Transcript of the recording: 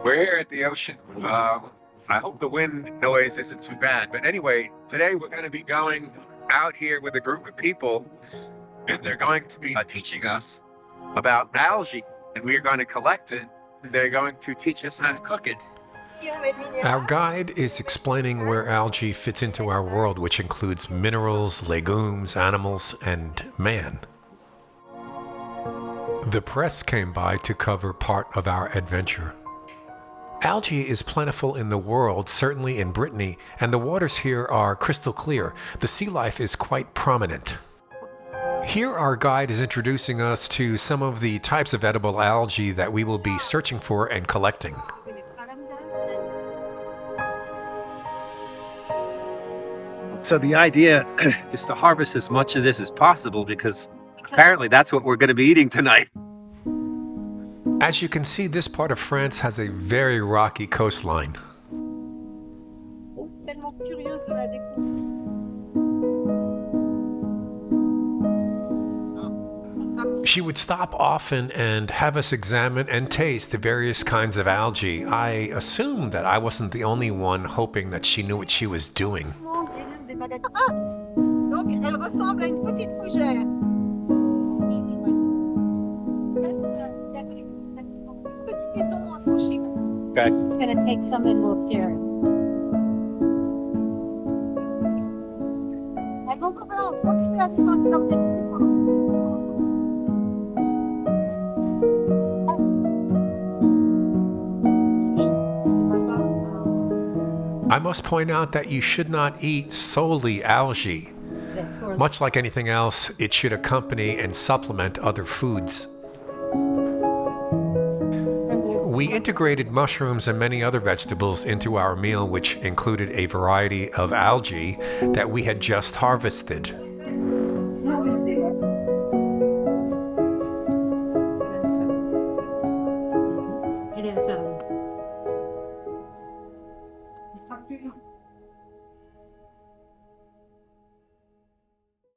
We're here at the ocean. I hope the wind noise isn't too bad. But anyway, today we're going to be going out here with a group of people, and they're going to be teaching us about algae, and we're going to collect it. They're going to teach us how to cook it. Our guide is explaining where algae fits into our world, which includes minerals, legumes, animals, and man. The press came by to cover part of our adventure. Algae is plentiful in the world, certainly in Brittany, and the waters here are crystal clear. The sea life is quite prominent. Here our guide is introducing us to some of the types of edible algae that we will be searching for and collecting. So the idea is to harvest as much of this as possible because apparently that's what we're going to be eating tonight. As you can see, this part of France has a very rocky coastline. She would stop often and have us examine and taste the various kinds of algae. I assumed that I wasn't the only one hoping that she knew what she was doing. Donc, elle ressemble à une petite fougère. It's going to take some and we'll share it. I must point out that you should not eat solely algae. Much like anything else, it should accompany and supplement other foods. We integrated mushrooms and many other vegetables into our meal, which included a variety of algae that we had just harvested.